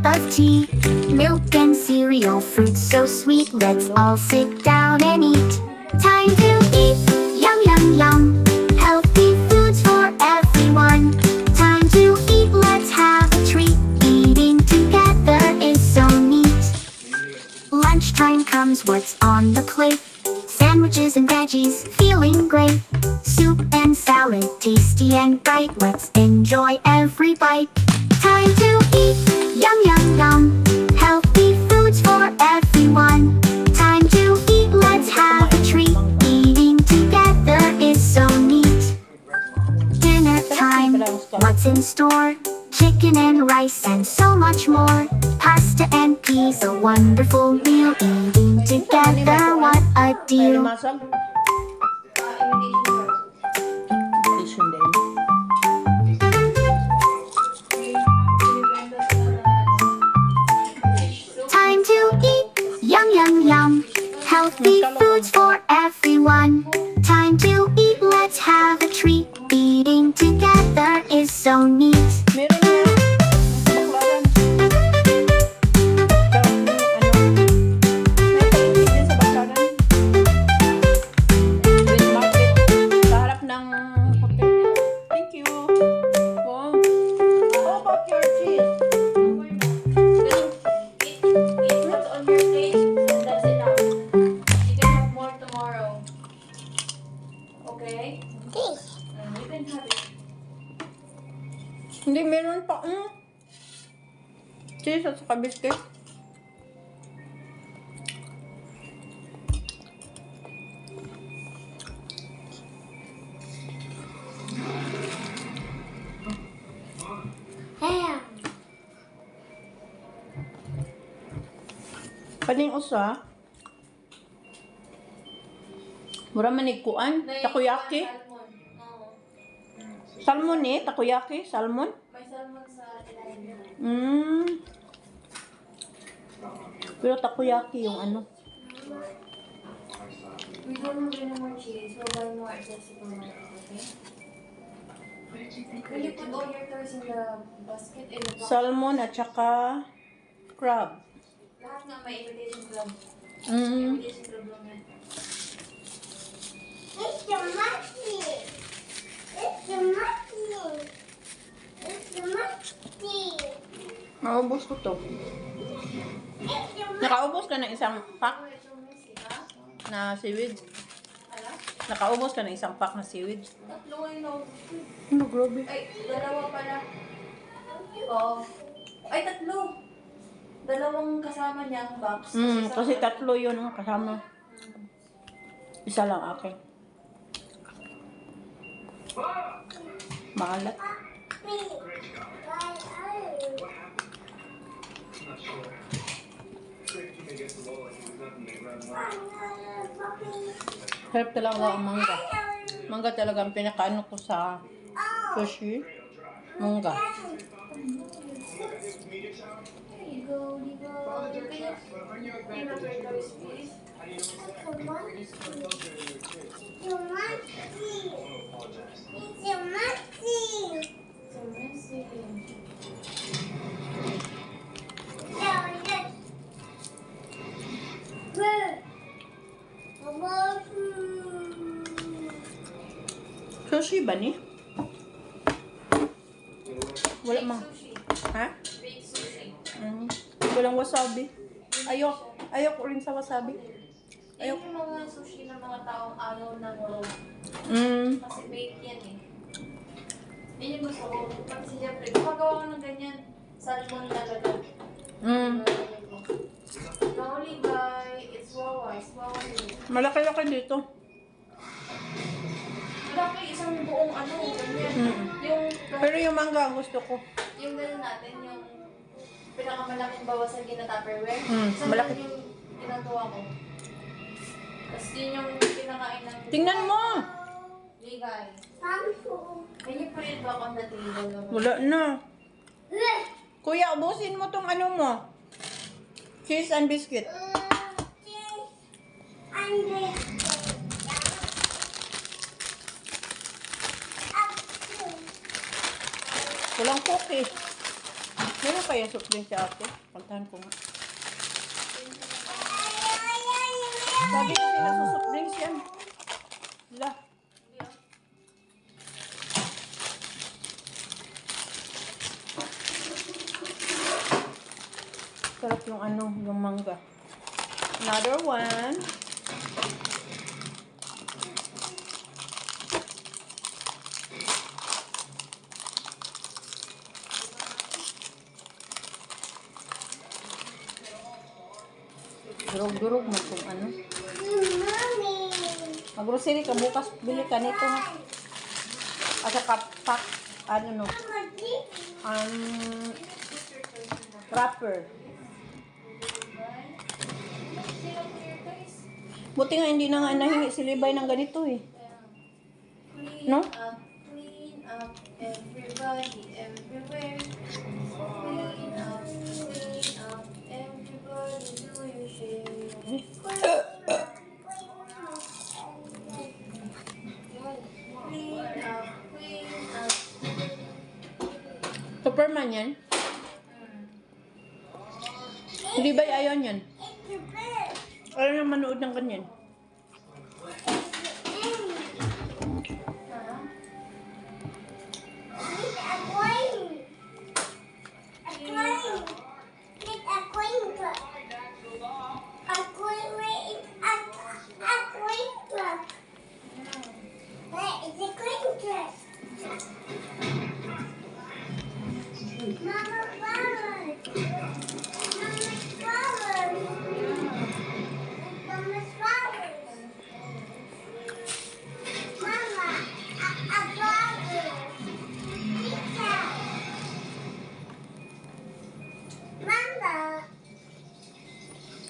of tea. Milk and cereal, fruit so sweet. Let's all sit down and eat. Time to eat, yum yum yum. Healthy foods for everyone. Time to eat, let's have a treat. Eating together is so neat. Lunchtime comes, what's on the plate? Sandwiches and veggies, feeling great. Soup and salad, tasty and bright. Let's enjoy every bite. Time to eat, yum yum yum. Healthy foods for everyone. Time to eat, let's have a treat. Eating together is so neat. Dinner time, what's in store? Chicken and rice and so much more. Pasta and peas, a wonderful meal. Eating together, what a deal. Time to eat, yum yum yum. Healthy foods for everyone. Time to eat, let's have a treat. Eating together is so neat. Hindi, meron pa. Cheese at saka biscuit. Kaning usa. Mura manigkuan. Takoyaki. Salmon eh, takoyaki, salmon. May salmon sa ilalim. Pero takoyaki yung ano. We don't have any more cheese. We'll buy more at the supermarket, okay? Will you put all your toys in the basket? In the box? Salmon at saka crab. Lahat nga may invitation club. Mm. Invitation club lang yan. It's the monkey. It's the monkey. It's the monkey. Naubos ko to. Nakaubos ka ng isang pack Oh, it's so messy, ha? na seaweed. Ala? Nakaubos ka ng isang pack na seaweed. Tatlo ngayon na. Ano, grabe. Ay, dalawa pala. Oo. Ay, tatlo. Dalawang kasama niyang box. Kasi tatlo yun kasama. Isa lang akin. Maalat. Sarap talaga ang mangga. Mangga talaga ang pinakaano ko sa sushi. Mangga. There you go, you go. Name of your toys, please. So messy. Sushi ba ni? Wala mang. Sushi. Ha? Big sushi. Walang wasabi. Ayok rin sa wasabi. Ayun yung mga sushi ng mga taong ayaw ng raw. Kasi baked yan eh. Yun yung gusto ko. Kasi siyempre, gumagawa ko ng ganyan. Salmon talaga. Slowly by, it's wawa. It's wawa yun. Malaki-laki dito. Malaki isang buong ano, ganyan. Yung, Pero yung mangga ang gusto ko. yung gano'n natin, yung pinakamalaking bawasan na Tupperware. Malaki. Yung ginagawa ko. Tapos yun yung pinakain ng... Tingnan mo! Ligay. Can you put it back on the table? Wala na. Kuya, ubusin mo tong ano mo. Cheese and biscuit. Walang cookie. Meron kaya soft drink si ate? Puntahan ko nga. Lagi kasi nasusoft drinks yan. Wala. Sarap yung ano, yung mangga. Another one. Durog-durog mo kung ano. Mag-grocery ka bukas, bili ka nito ha. At saka pack, ano no, wrapper. Buti nga hindi na nga nahingi si Libay ng ganito eh. No? Clean up, everybody, everywhere. Clean up, everybody, do your share. Clean up. Superman yan? Hindi ba ayaw yan? Ayaw na manood ng ganyan. Mama, flowers. Mama's flowers. Mama's flowers. Mama, a flower. Pizza. Mama,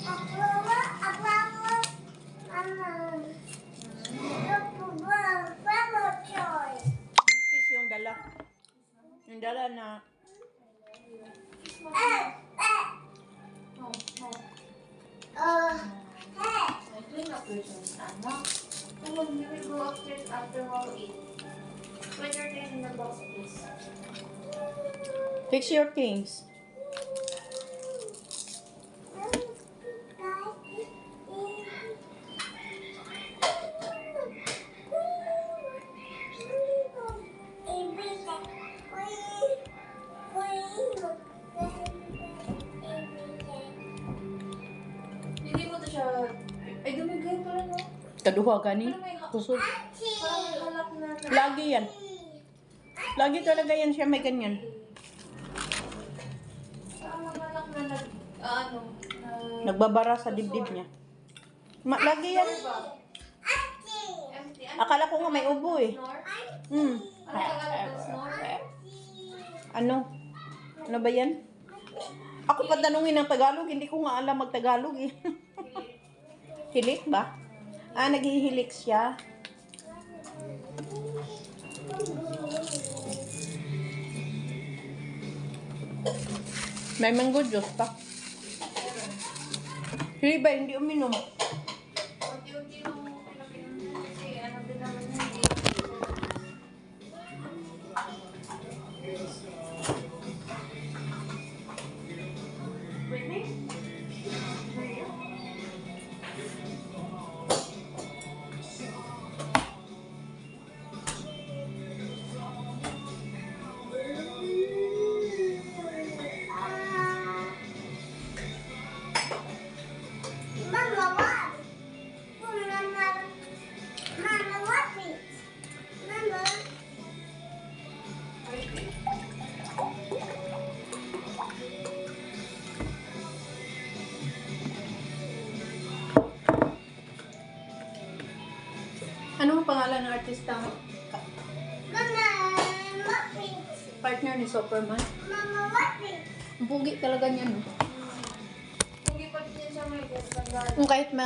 a flower, a flower. Mama, flower toy. Manipis yung dala. Yung dala na I clean up your things, Anna. Come on, we will go upstairs after we'll eat. Put your things in the box, please. fix your things. Hindi mo to siya... Ay, dumigay pala, no? Kaduha gani. Kusog. Parang may halak na... Lagi yan. Lagi talaga yan siya may ganyan. Parang may halak na nag... ano? Nagbabara sa dibdib niya. Lagi yan. Empty. Akala ko nga may ubo eh. Snore? Hmm. Ano Tagalog ng snore? Ano? Ano ba yan? Ako pa tanungin ng Tagalog, hindi ko nga alam mag-Tagalog eh. Hilik ba? Ah, naghihilik siya. May mango juice pa. Hindi ba, hindi uminom. Unti-unti yung pinapinom kasi ano din naman hindi. Mama, what? Mama, what it? Mama. Ano ang pangalan ng artista? Mama, what it? Partner ni Superman. Mama, what it? Ang pugi talaga niyan. Hindi pa din siya may ganda. Kung kahit